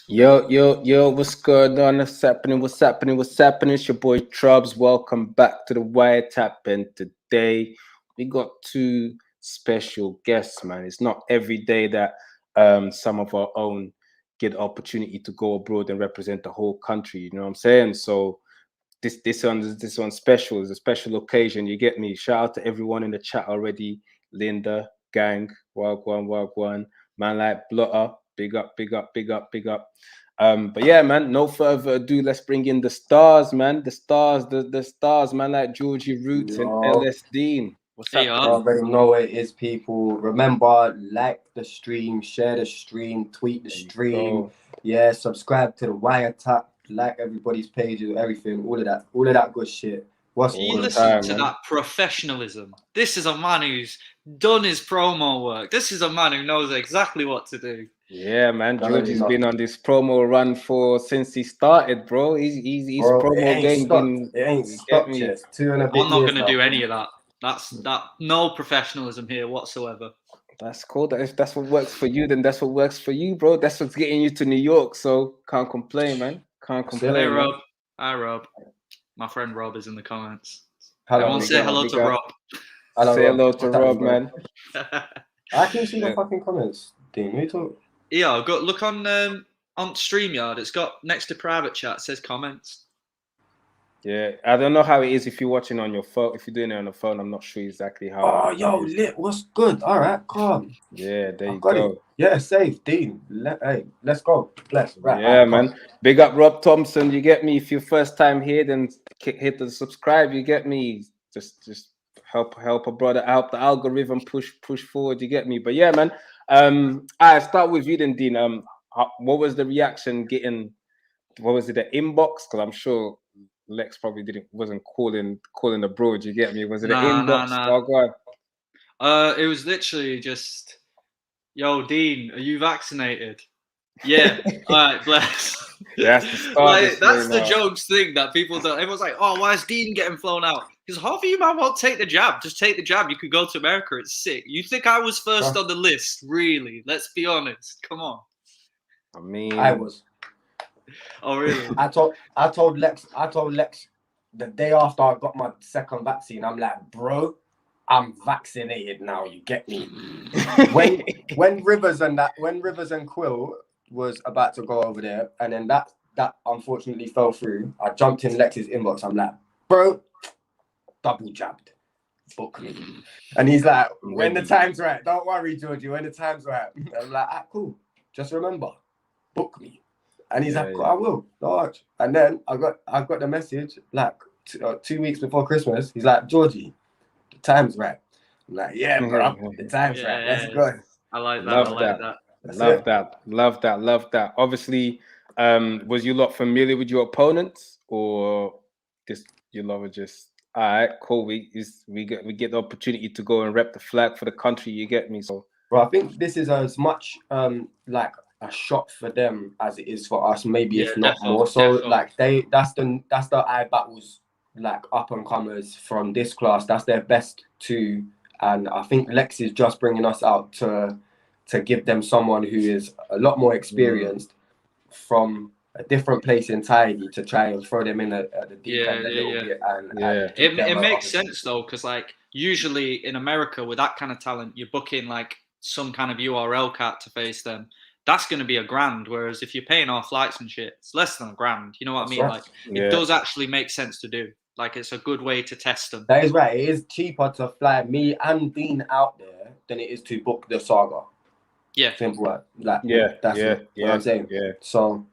Yo, yo, yo, what's going on? What's happening? What's happening? What's happening? It's your boy Trubs. Welcome back to the Wiretap. And today we got two special guests, man. It's not every day that some of our own get the opportunity to go abroad and represent the whole country. You know what I'm saying? So this one special is a special occasion. You get me? Shout out to everyone in the chat already. Linda, gang, wagwan, man like Blotter. Big up, big up, big up, big up. But yeah, man, no further ado, let's bring in the stars, man. The stars, the stars, man, like Georgie Roots and Yo, LS Dean. What's Hey, you happening? already know what it is, people. Remember, like the stream, share the stream, tweet the There you stream. go. Yeah, subscribe to the Wiretap, like everybody's pages, everything, all of that good shit. What's do All you the good? listen time, to man. that professionalism? This is a man who's done his promo work. This is a man who knows exactly what to do. Yeah, man. Telling you Georgie's been not, on this promo run for since he started, bro. His bro. It promo ain't game stopped. been, It ain't you get stopped me? yet. It's 2.5 I'm not years going to now, do any bro. of that. That's no professionalism here whatsoever. That's cool. If that's what works for you, then that's what works for you, bro. That's what's getting you to New York. So can't complain, man. Can't That's it. Hey, complain, man. Rob. Hi, Rob. My friend Rob is in the comments. Hello, Everyone Rob. Big say up, hello big to up. Rob. Hello, Say Rob. hello to What's happening, Rob, bro? man. I can see the Yeah. fucking comments. Dean, we talk. Yeah, go look on StreamYard. It's got next to private chat. It says comments. Yeah, I don't know how it is if you're watching on your phone. If you're doing it on the phone, I'm not sure exactly how Oh, it yo, is. lit. What's good? All right, calm. Yeah, there I you got it. go. Yeah, safe, Dean. Hey, let's go. Bless. Right, all Yeah, right, come. man. Big up Rob Thompson. You get me. If you're first time here, then hit the subscribe. You get me. Just help a brother, help the algorithm push forward. You get me. But yeah, man. I start with you then, Dean. What was the reaction getting? What was it? The inbox? Because I'm sure Lex probably wasn't calling abroad. You get me? Was it an inbox? Nah. Oh God. It was literally just, yo, Dean, are you vaccinated? Yeah. All right, bless. That's the start Like this way that's the now. jokes thing that people don't. Everyone's like, oh, why is Dean getting flown out? Because half of you man won't take the jab. Just take the jab. You could go to America. It's sick. You think I was first Huh? on the list? Really? Let's be honest. Come on. I mean, I was. Oh, really? I told Lex the day after I got my second vaccine. I'm like, bro, I'm vaccinated now. You get me? When Rivers and Quill was about to go over there, and then that unfortunately fell through. I jumped in Lex's inbox. I'm like, bro, double jabbed. Book me. And he's like, when the time's right, don't worry, Georgie, when the time's right. And I'm like, ah, cool. Just remember, book me. And he's like, I will. Large. And then I got the message like 2 weeks before Christmas. He's like, Georgie, the time's right. I'm like, yeah, bro, the time's right. Let's go. I like that. Love I like that. that. That's Love it. that. Love that. Love that. Obviously, was you lot familiar with your opponents, or just you lot were just all right, cool. We get the opportunity to go and rep the flag for the country. You get me? So Bro, I think this is as much like a shot for them as it is for us, maybe if not more so. Like that's the IBattles like up and comers from this class. That's their best two, and I think Lex is just bringing us out to give them someone who is a lot more experienced from a different place entirely to try and throw them in at the deep end a little bit and it makes sense though, because like usually in America with that kind of talent, you're booking like some kind of URL cat to face them. That's going to be $1,000, whereas if you're paying our flights and shit, it's less than $1,000. You know what I mean? Right. Like it does actually make sense to do. Like it's a good way to test them. That is right. It is cheaper to fly me and Dean out there than it is to book the saga. Yeah. Simple. Like that's what I'm saying. Yeah. So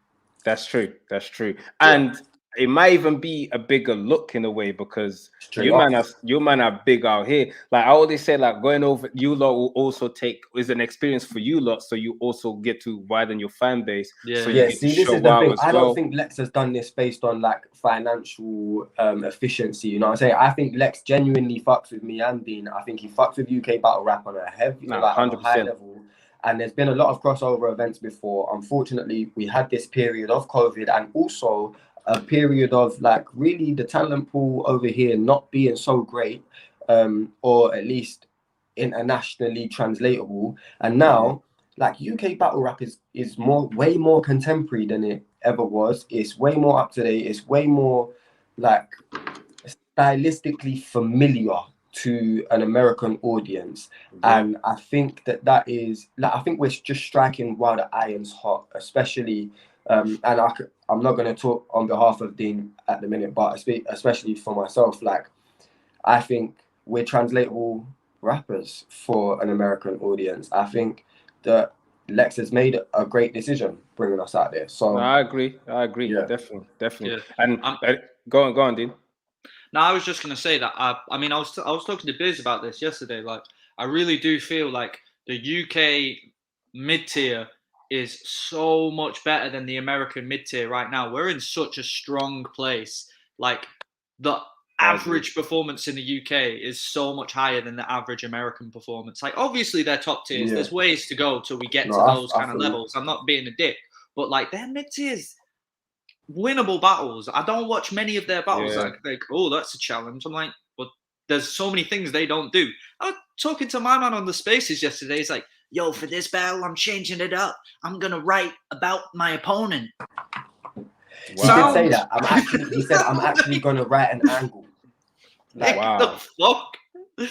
that's true. That's true. And it might even be a bigger look in a way because you man are big out here. Like I always say, like going over you lot will also is an experience for you lot, so you also get to widen your fan base. So you get see, to this show is the out thing. as I well. don't think Lex has done this based on like financial efficiency. You know what I'm saying? I think Lex genuinely fucks with me and Dean. I think he fucks with UK battle rap on a heavy, like on a high level. And there's been a lot of crossover events before. Unfortunately, we had this period of COVID and also a period of like really the talent pool over here not being so great, or at least internationally translatable. And now like UK battle rap is way more contemporary than it ever was. It's way more up to date. It's way more like stylistically familiar to an American audience. And I think that is like, I think we're just striking while the iron's hot, especially and I'm not going to talk on behalf of Dean at the minute, but especially for myself, like I think we're translatable rappers for an American audience. I think that Lex has made a great decision bringing us out there. So No, I agree. Yeah. Definitely. Yeah. And go on, Dean. No, I was just gonna say that. I mean, I was talking to Biz about this yesterday. Like, I really do feel like the UK mid tier is so much better than the American mid tier right now. We're in such a strong place. Like, the average performance in the UK is so much higher than the average American performance. Like, obviously, they're top tiers. Yeah. There's ways to go till we get to I those kind of feel you. levels. I'm not being a dick, but like their mid tiers, winnable battles. I don't watch many of their battles. Yeah. Like, oh, that's a challenge. I'm like, but there's so many things they don't do. I was talking to my man on the spaces yesterday. He's like, yo, for this battle, I'm changing it up. I'm gonna write about my opponent. He did say that. He said, I'm actually gonna write an angle. Like, Wow. the fuck? Like,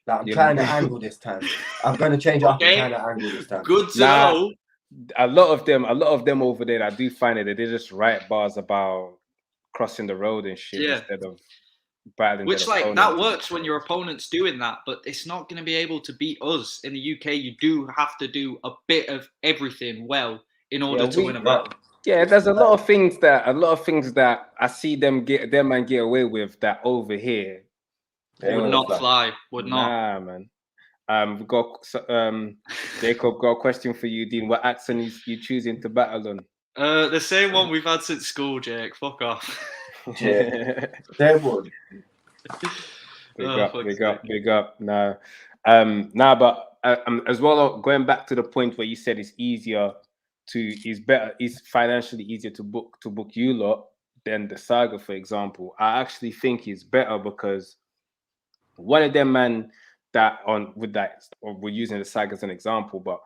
I'm trying to angle this time. I'm gonna change it up and trying to angle this time. Good to Nah. know. A lot of them over there, I do find it that they just write bars about crossing the road and shit instead of battling. Which, their like, that opponent. works when your opponent's doing that, but it's not going to be able to beat us. In the UK, you do have to do a bit of everything well in order to win a battle. Yeah, there's a lot of things that I see them get away with that over here. Would not fly. Would not. Nah, man. We've got Jacob got a question for you, Dean. What accent you choosing to battle on? The same one we've had since school, Jake. Fuck off. There would. Big up. No, but as well, going back to the point where you said it's financially easier to book you lot than the Saga, for example. I actually think it's better because one of them man that we're using the Saga as an example, but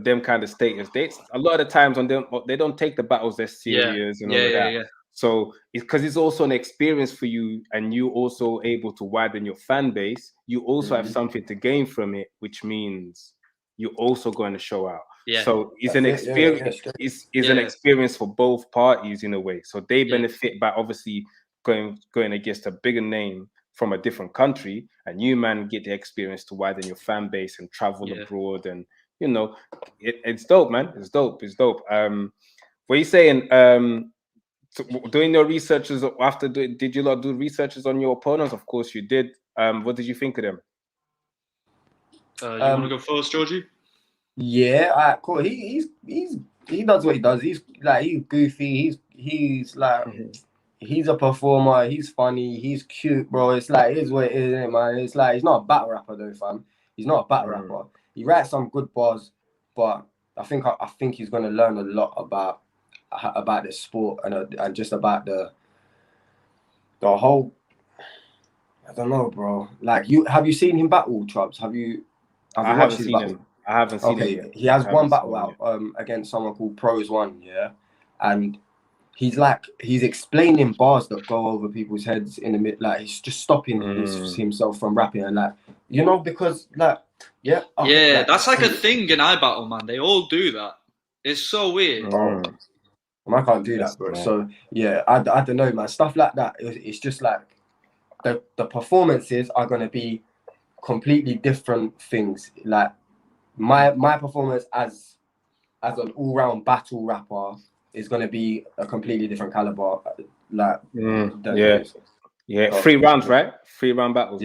them kind of status, a lot of the times on them, they don't take the battles as serious and all of that. So it's because it's also an experience for you, and you also able to widen your fan base. You also have something to gain from it, which means you're also going to show out. Yeah. So it's an experience. It's an experience for both parties in a way. So they benefit by obviously going against a bigger name from a different country, and you man get the experience to widen your fan base and travel abroad, and you know it's dope, man. It's dope. What are you saying? So doing your researches after, did you lot do researches on your opponents? Of course you did. What did you think of them? You want to go first, Georgie? Yeah, all right, cool. He does what he does. He's goofy. He's like he's a performer. He's funny. He's cute, bro. It's like it is what it is, isn't it, man? It's like he's not a battle rapper though, fam. He's not a battle rapper. He writes some good bars, but I think he's gonna learn a lot about the sport and just about the whole. I don't know, bro. Like, have you seen him battle, Chubbs? Have you watched his battle? I haven't seen him yet. He has one battle out against someone called Pros One, and he's explaining bars that go over people's heads in the mid. Like, he's just stopping himself from rapping, and because that's like a thing in IBattle, man. They all do that. It's so weird. I can't do that, bro. So I don't know, man. Stuff like that. It's just like the performances are gonna be completely different things. Like my performance as an all-round battle rapper is gonna be a completely different caliber. Like 3 rounds, right? 3 round battles.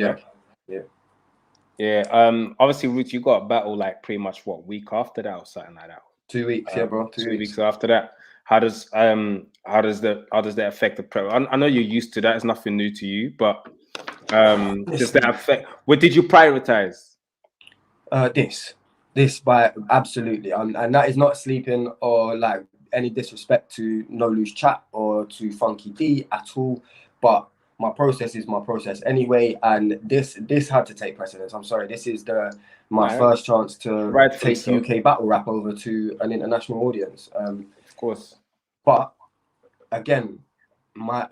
Obviously, Roots, you got a battle like pretty much week after that or something like that. 2 weeks, bro. 2 weeks after that. How does that affect the prep? I know you're used to that. It's nothing new to you, but does that affect? What did you prioritize? This by absolutely, and that is not sleeping or like any disrespect to No Loose Chat or to Funky D at all, but my process is my process anyway, and this had to take precedence. I'm sorry, this is the my Right. first chance to Rightfully take so. UK battle rap over to an international audience. Of course. But again, like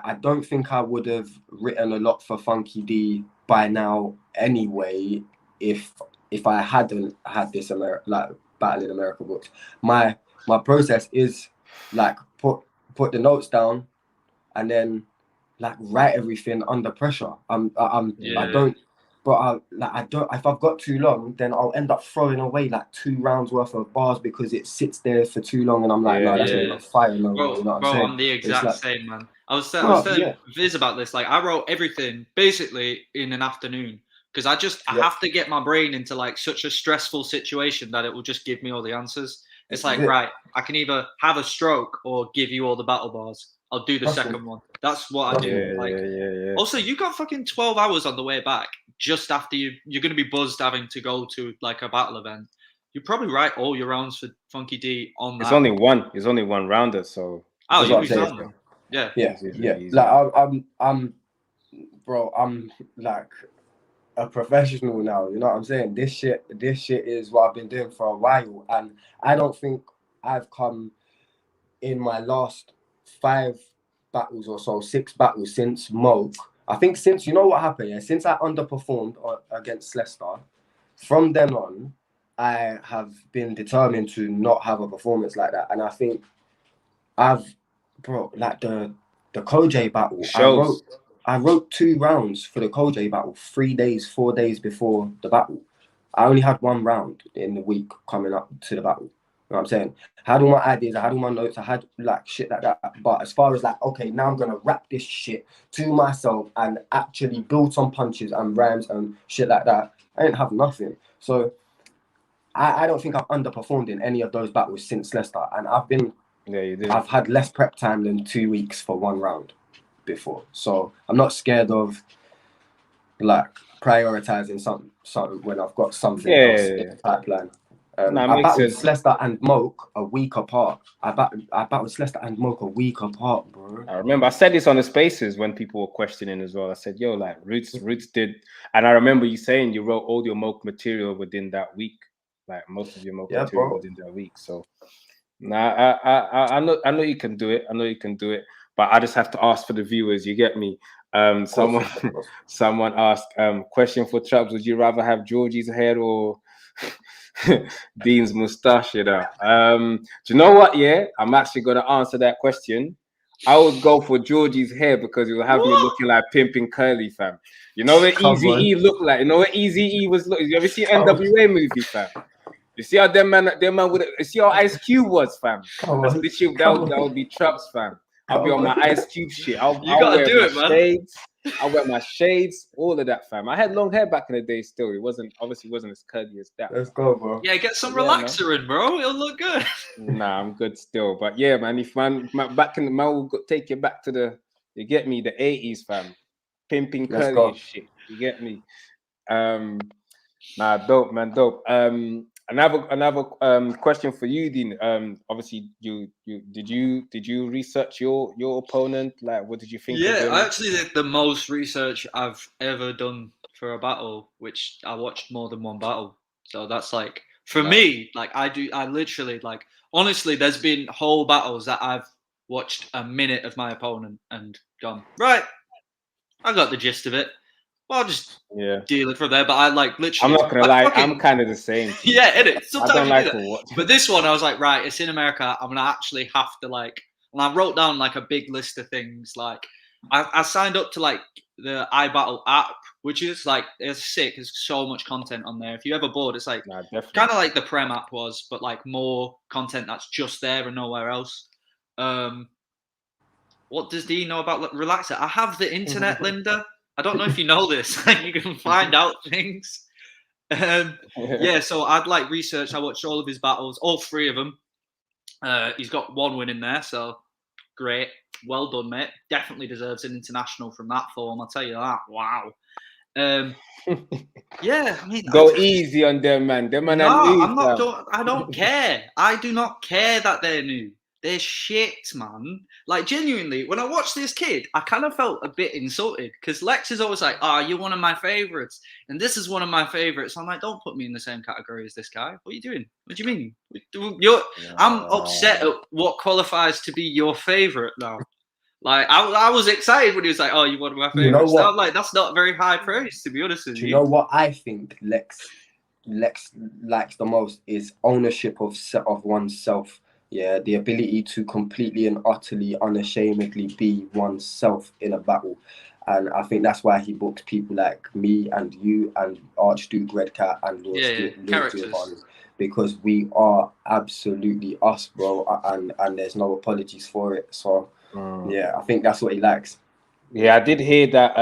I don't think I would have written a lot for Funky D by now anyway if I hadn't had this Battle in America book. My process is like put the notes down and then like write everything under pressure. I don't. But I don't. If I've got too long, then I'll end up throwing away like 2 rounds worth of bars because it sits there for too long, and I'm like, no, that's not even fire no more. You know what I'm saying? I'm the exact same, man. I was telling Viz about this. Like, I wrote everything basically in an afternoon because I have to get my brain into like such a stressful situation that it will just give me all the answers. It's like, right, I can either have a stroke or give you all the battle bars. I'll do the second one. That's what I do. Also, you got fucking 12 hours on the way back just after you're going to be buzzed having to go to like a battle event. You probably write all your rounds for Funky D on that. It's only one rounder, so. Oh, you'll be fine. Yeah. Like I'm like a professional now. You know what I'm saying? This shit is what I've been doing for a while, and I don't think I've come in my last 5 battles or so, 6 battles since Moke. I think since, you know what happened, yeah? Since I underperformed against Leicester, from then on, I have been determined to not have a performance like that. And I think like the Koj battle, I wrote 2 rounds for the Koj battle 4 days before the battle. I only had 1 round in the week coming up to the battle. You know what I'm saying? I had all my ideas, I had all my notes, I had like shit like that. But as far as like, okay, now I'm gonna rap this shit to myself and actually build some punches and rhymes and shit like that, I didn't have nothing. So I don't think I've underperformed in any of those battles since Leicester. And I've had less prep time than 2 weeks for 1 round before. So I'm not scared of like prioritizing something when I've got something else in the pipeline. I battled Leicester and Moke a week apart. I battled Leicester and Moke a week apart, bro. I remember I said this on the spaces when people were questioning as well. I said, yo, like Roots did. And I remember you saying you wrote all your Moke material within that week. Like most of your Moke material within that week. So I know you can do it. I know you can do it. But I just have to ask for the viewers, you get me? Someone asked, question for Traps, would you rather have Georgie's hair or Dean's mustache, you know? Do you know what? Yeah, I'm actually gonna answer that question. I would go for Georgie's hair because it will have me looking like Pimpin' Curly, fam. You know what Eazy-E looked like? You know what Eazy-E was looking? You ever see NWA movie, fam? You see how them man with it, you see how Ice Cube was, fam? That would be Traps, fam. I'll be on my Ice Cube shit. I'll wear my shades. I'll wear my shades, all of that, fam. I had long hair back in the day still. It wasn't as curly as that. Let's go, bro. Yeah, get some relaxer in, bro. It'll look good. Nah, I'm good still. But yeah, man, if man back in the man will take you back to the 80s, fam. Pimping curly and shit. You get me? Nah, dope, man, dope. Another question for you, Dean. Obviously, did you research your opponent? Like, what did you think? Yeah, I actually did the most research I've ever done for a battle, which I watched more than 1 battle. So that's like for me, like I literally like honestly, there's been whole battles that I've watched a minute of my opponent and gone right. I got the gist of it. Well, I'll just deal it from there. But I like literally. I'm not gonna lie, I'm kind of the same. Yeah, it is. Sometimes I don't like to watch. But this one, I was like, right, it's in America. I'm gonna actually have to like. And I wrote down like a big list of things. Like I signed up to like the IBattle app, which is like it's sick. There's so much content on there. If you ever bored, it's like kind of like the Prem app was, but like more content that's just there and nowhere else. What does Dean know about Relaxer? I have the internet, Linda. I don't know if you know this. You can find out things. Yeah, so I'd like research. I watched all of his battles, all 3 of them. He's got 1 win in there, so great. Well done, mate. Definitely deserves an international from that form. I'll tell you that. Wow. Yeah, I mean, go easy on them, man. Them man no, are new. I'm not. I don't care. I do not care that they're new. they're shit, man. Like, genuinely, when I watched this kid, I kind of felt a bit insulted because Lex is always like, "Oh, you're one of my favorites, and this is one of my favorites." I'm like, "Don't put me in the same category as this guy. What are you doing? What do you mean? I'm upset at what qualifies to be your favorite now." Like, I was excited when he was like, "Oh, you're one of my You know favorites." what? I'm like, that's not very high praise, to be honest with Do you. you know what I think Lex likes the most is ownership of oneself. Yeah, the ability to completely and utterly, unashamedly be oneself in a battle. And I think that's why he books people like me and you and Archduke Redcat and Lord Characters. because we are absolutely us, bro. And there's no apologies for it. So yeah, I think that's what he likes. Yeah, I did hear that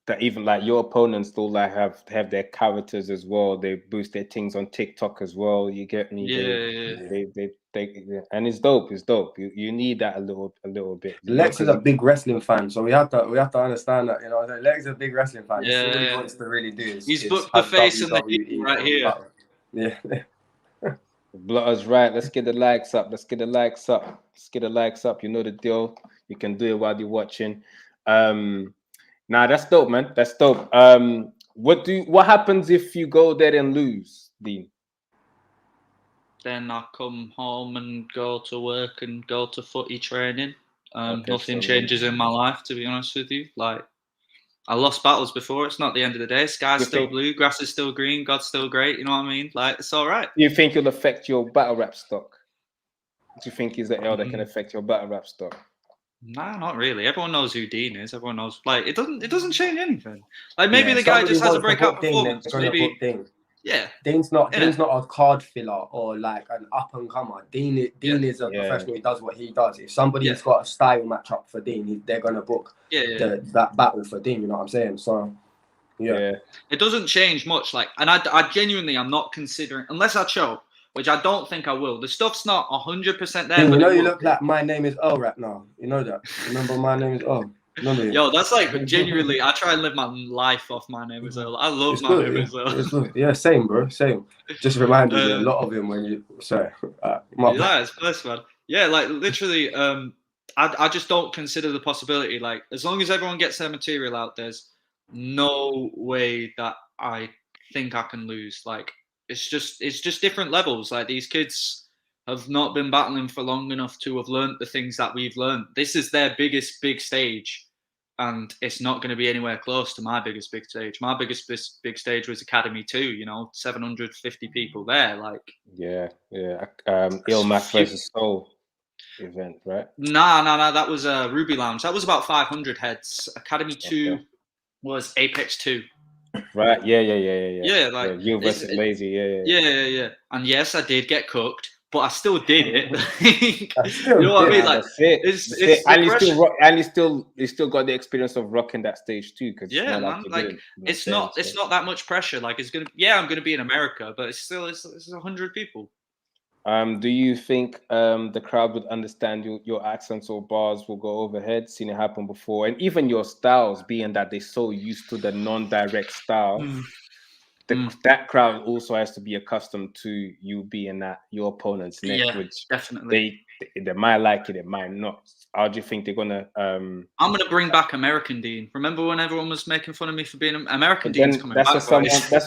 that even like your opponents still like have their characters as well. They boost their things on TikTok as well. You get me? They and it's dope. It's dope. You need that a little bit. Lex is a big wrestling fan, so we have to understand that. You know, Lex is a big wrestling fan. Yeah, All he wants to really do is he's booked the face and the heel right here. Yeah. Blotters, right? Let's get the likes up. Let's get the likes up. Let's get the likes up. You know the deal. You can do it while you're watching. Nah, that's dope, man. That's dope. What happens if you go there and lose, Dean? Then I come home and go to work and go to footy training. Nothing changes in my life, to be honest with you. Like, I lost battles before. It's not the end of the day. Sky's still blue, grass is still green, God's still great. You know what I mean? Like, it's all right. Do you think it'll affect your battle rap stock? Do you think is the L that can affect your battle rap stock? Nah, not really. Everyone knows who Dean is. Everyone knows. Like, it doesn't change anything. Like, maybe the guy just has a breakout performance. Maybe. Yeah. Dean's not a card filler or like an up and comer. Dean is a professional. He does what he does. If somebody's got a style match up for Dean, they're gonna book that battle for Dean. You know what I'm saying? So yeah. It doesn't change much. Like, and I genuinely, I'm not considering, unless I choke, which I don't think I will. The stuff's not 100% there. You know, you look like My Name Is Earl right now. You know that. Remember My Name Is Earl? Yo, that's like genuinely. I try and live my life off My Name Is Earl. I love My Name Is Earl. Yeah, same, bro. Same. Just reminded me a lot of him when you. Sorry. It's blessed, man. Yeah, like literally. I just don't consider the possibility. Like, as long as everyone gets their material out, there's no way that I think I can lose. Like, it's just different levels. Like, these kids have not been battling for long enough to have learned the things that we've learned. This is their biggest big stage, and it's not going to be anywhere close to my biggest big stage. My biggest big stage was Academy 2, you know, 750 people there. Like, Ilmac versus Soul event, right? Nah, that was Ruby Lounge. That was about 500 heads. Academy 2 was Apex 2. Right, yeah. Like, you versus Lazy, yeah. And yes, I did get cooked, but I still did it. You know what I mean? Like, you still got the experience of rocking that stage too. Because man, like it's not that much pressure. Like, I'm gonna be in America, but it's 100 people. Do you think the crowd would understand your accents or bars will go overhead? Seen it happen before, and even your styles, being that they're so used to the non-direct style. That crowd also has to be accustomed to you being at your opponent's neck, which definitely they might like it, it might not. How do you think they're gonna? I'm gonna bring back American Dean. Remember when everyone was making fun of me for being American Dean's coming back? That's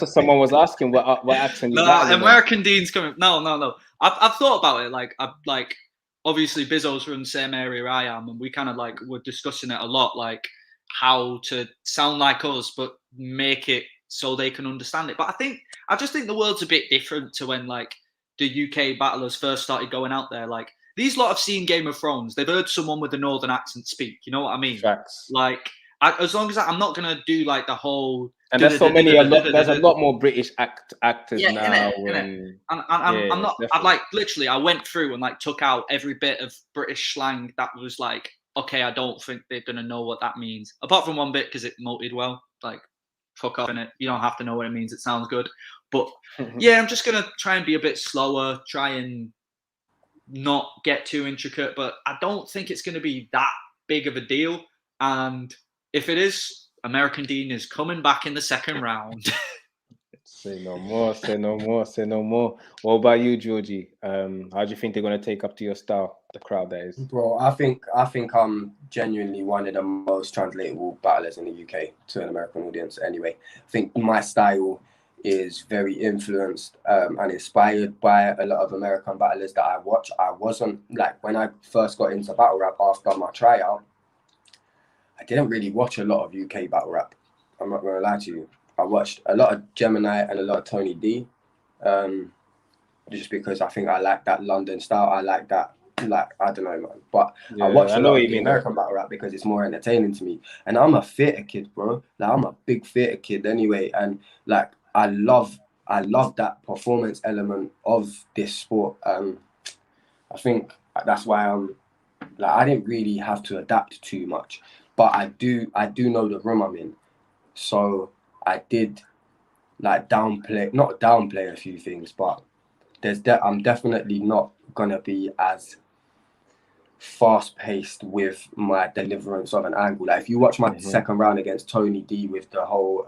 what someone was asking. What accent? American Dean's coming. No. I've thought about it. Like obviously Bizzo's from the same area I am, and we kind of like were discussing it a lot, like how to sound like us, but make it so they can understand it. But I just think the world's a bit different to when like the UK battlers first started going out there. Like, these lot have seen Game of Thrones. They've heard someone with a northern accent speak. You know what I mean? Facts. Like, as long as I'm not gonna do like the whole. And there's so many. There's a lot more British actors now. I'm not. I like literally. I went through and like took out every bit of British slang that was like, okay, I don't think they're gonna know what that means. Apart from one bit, because it moted well. Like, fuck off in it. You don't have to know what it means. It sounds good. But yeah, I'm just gonna try and be a bit slower. Try and not get too intricate. But I don't think it's gonna be that big of a deal. And if it is, American Dean is coming back in the second round. Say no more, say no more, say no more. What about you, Georgie? How do you think they're gonna take up to your style, the crowd that is? Bro, I think I'm genuinely one of the most translatable battlers in the UK to an American audience. Anyway, I think my style is very influenced and inspired by a lot of American battlers that I watch. I wasn't like when I first got into battle rap after my tryout. I didn't really watch a lot of UK battle rap. I'm not gonna lie to you. I watched a lot of Gemini and a lot of Tony D, just because I think I like that London style. I like that, like I don't know, man. But Yeah, I watch I a know lot what of you the mean, though. American battle rap because it's more entertaining to me. And I'm a theatre kid, bro. Like I'm a big theatre kid anyway, and like I love that performance element of this sport. I think that's why I'm like I didn't really have to adapt too much, but I do know the room I'm in, so I did like not downplay a few things, but I'm definitely not gonna be as fast paced with my deliverance of an angle. Like if you watch my second round against Tony D with the whole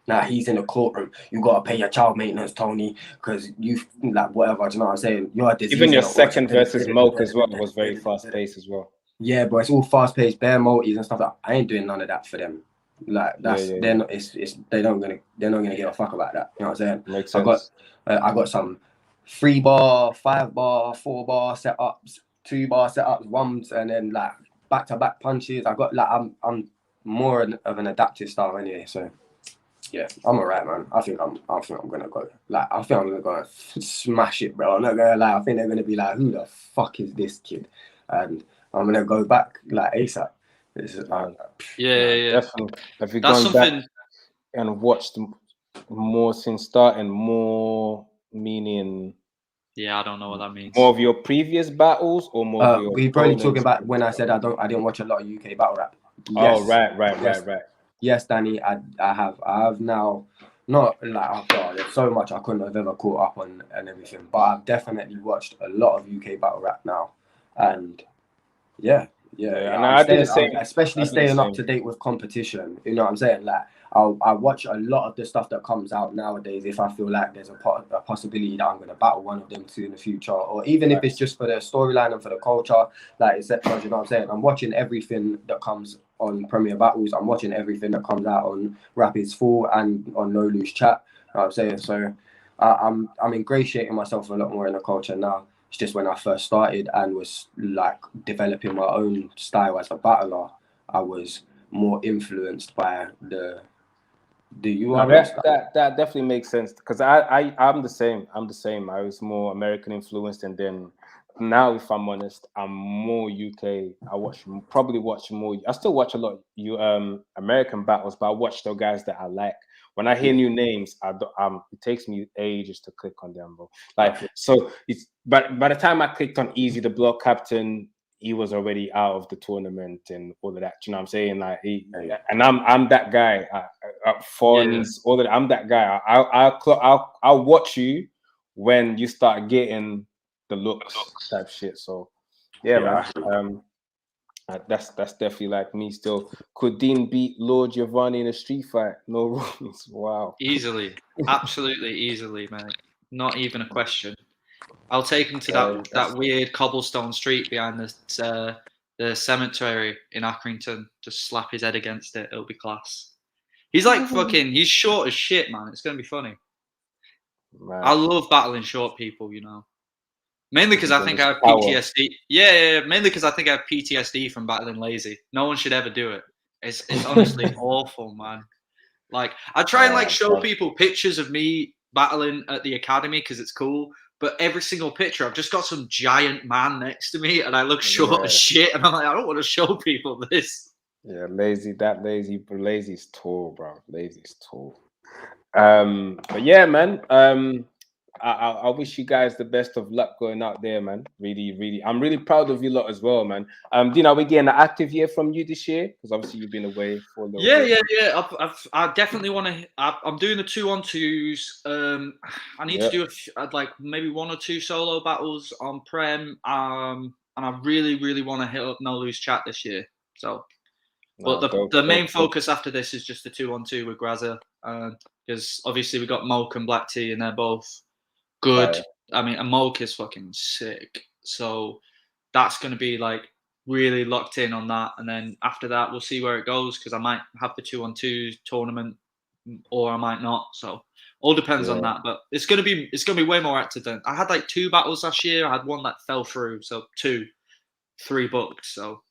now he's in the courtroom. You gotta pay your child maintenance, Tony, because you like whatever. Do you know what I'm saying? You're a disease. Even your in the orchard. second versus Moke as well was very fast paced as well. Yeah, but it's all fast paced, bare multis and stuff. Like, I ain't doing none of that for them. Like that's Yeah. they're not. It's they're not gonna give a fuck about that. You know what I'm saying? Makes I got sense. I got some 3-bar, 5-bar, 4-bar setups, 2-bar setups, ones, and then like back to back punches. I got like I'm more of an adaptive style anyway. So yeah, I'm alright, man. I think I'm gonna go. Like I think I'm gonna go and smash it, bro. I'm not gonna lie. I think they're gonna be like, who the fuck is this kid? And I'm gonna go back like ASAP. This is Yeah. Definitely. Have you That's gone back something. and watched more since starting? More meaning Yeah, I don't know what that means. more of your previous battles or more of your we're probably talking opponents? about when I said I didn't watch a lot of UK battle rap. Oh, Yes. right. Yes, Danny, I have now not like oh God, there's so much I couldn't have ever caught up on and everything, but I've definitely watched a lot of UK battle rap now, and yeah. And I'm I do the staying, same. especially I do the staying up same. to date with competition. You know what I'm saying? Like I watch a lot of the stuff that comes out nowadays. If I feel like there's a possibility that I'm going to battle one of them two in the future, or even if it's just for the storyline and for the culture, like etc. You know what I'm saying? I'm watching everything that comes on Premier Battles. I'm watching everything that comes out on Rapids Full and on No Loose Chat. You know what I'm saying? So I'm ingratiating myself a lot more in the culture now. It's just when I first started and was like developing my own style as a battler, I was more influenced by the No, URL style. that definitely makes sense because I'm the same. I'm the same. I was more American influenced, and then now, if I'm honest, I'm more UK. Probably watch more. I still watch a lot American battles, but I watch the guys that I like. When I hear new names, it takes me ages to click on them, bro. Like so, it's but by the time I clicked on Easy, the block captain, he was already out of the tournament and all of that. You know what I'm saying? Like and I'm that guy. Phones, all that. I'm that guy. I'll watch you when you start getting the looks type shit. So yeah, man. That's definitely like me still. Could Dean beat Lord Giovanni in a street fight? No rules. Wow. Easily, absolutely easily, mate. Not even a question. I'll take him to that weird cobblestone street behind the cemetery in Accrington. Just slap his head against it. It'll be class. He's like fucking. He's short as shit, man. It's gonna be funny. Man. I love battling short people, you know. Mainly because I think I have PTSD. Yeah, mainly because I think I have PTSD from battling lazy. No one should ever do it. It's honestly awful, man. Like I try and like show people pictures of me battling at the academy because it's cool. But every single picture, I've just got some giant man next to me, and I look short as shit. And I'm like, I don't want to show people this. Yeah, lazy's tall, bro. Lazy's tall. But yeah, man. I wish you guys the best of luck going out there, man. Really, I'm really proud of you lot as well, man. Dean, are we getting an active year from you this year? Because obviously you've been away for a little bit. Yeah. I definitely want to. I'm doing the 2-on-2s. I need to do like maybe 1 or 2 solo battles on Prem. And I really want to hit up No Loose Chat this year. So, but the main focus after this is just the 2-on-2 with Grazza. because obviously we got Moke and Black Tea, and they're both good. Fire. I mean, and Moke is fucking sick. So that's going to be like really locked in on that. And then after that, we'll see where it goes, because I might have the 2-on-2 tournament, or I might not. So all depends on that. But it's gonna be way more active than I had. Like 2 battles last year. I had one that fell through, so 3 booked. So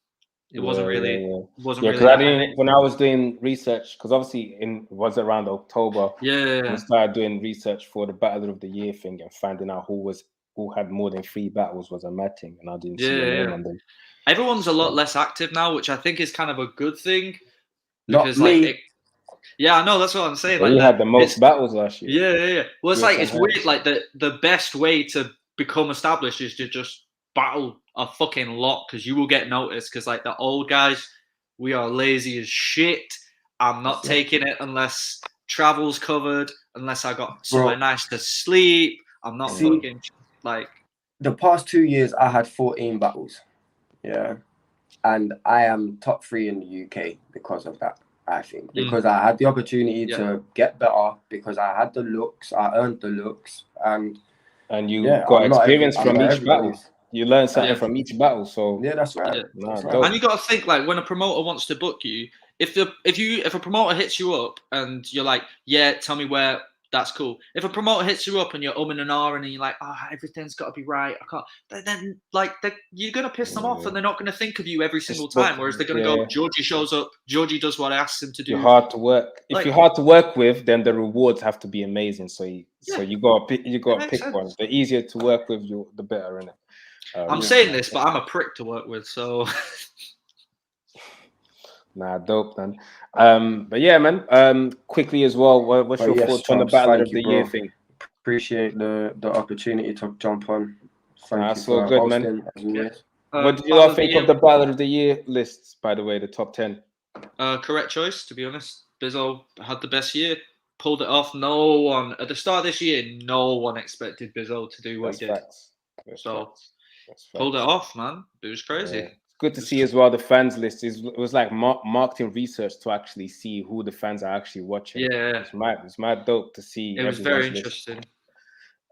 it wasn't really wasn't really. Because I didn't, when I was doing research, because obviously it was around October. Yeah. I started doing research for the Battle of the Year thing and finding out who had more than 3 battles was a mad thing, and I didn't see your name on them. Everyone's a lot less active now, which I think is kind of a good thing. Because me. Yeah, I know, that's what I'm saying. Well, like you had the most battles last year. Yeah. Well, it's like, it's weird. Like the best way to become established is to just battle a fucking lot, because you will get noticed. Because like the old guys, we are lazy as shit. I'm not taking it unless travel's covered, unless I got somewhere nice to sleep. I'm not fucking like. The past 2 years, I had 14 battles. Yeah. And I am top 3 in the UK because of that, I think. Because I had the opportunity to get better, because I had the looks, I earned the looks, and you got experience from each battle. You learn something from each battle. So yeah, that's right. That's right. And you got to think, like, when a promoter wants to book you, if a promoter hits you up and you're like, yeah, tell me where, that's cool. If a promoter hits you up and you're umming and ahhing and you're like, everything's got to be right, I can't, then like you're gonna piss them off, and they're not gonna think of you every single time. Whereas they're gonna go, Georgie shows up, Georgie does what I asked him to do. You're hard to work. If you're hard to work with, then the rewards have to be amazing. So you got to pick one. The easier to work with, the better, innit? I'm saying this, but I'm a prick to work with, so. Nah, dope, man. But yeah, man. Quickly as well, what's your thoughts on the Battle of the Year thing? Appreciate the opportunity to jump on. That's all good, man. What did you all think of the Battle of the Year lists, by the way, the top 10? Correct choice, to be honest. Bizzo had the best year, pulled it off. No one at the start of this year, no one expected Bizzo to do what he did. Pulled it off, man. It was crazy. Yeah. Good to see as well the fans list. It was like marketing research to actually see who the fans are actually watching. Yeah, it's mad dope to see. It was very interesting.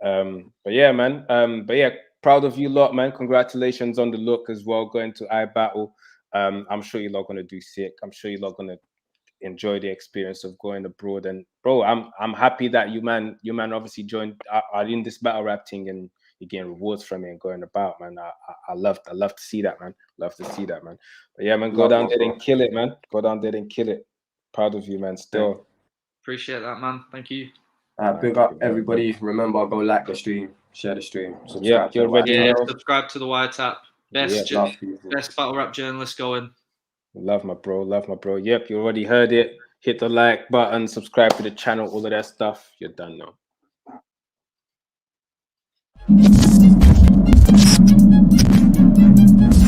But yeah, man. But yeah, proud of you lot, man. Congratulations on the look as well. Going to IBattle. I'm sure you're not gonna do sick. I'm sure you're not gonna enjoy the experience of going abroad. And bro, I'm happy that you man obviously joined are in this battle rap thing, and you're getting rewards from it and going about, man. I love to see that, man. Love to see that, man. But yeah, man, go down there and kill it, man. Go down there and kill it. Proud of you, man. Still. Appreciate that, man. Thank you. Big up everybody. Remember, go like the stream, share the stream. Subscribe subscribe to the Wiretap. Best battle rap journalist going. Love my bro. Yep, you already heard it. Hit the like button, subscribe to the channel, all of that stuff. You're done now.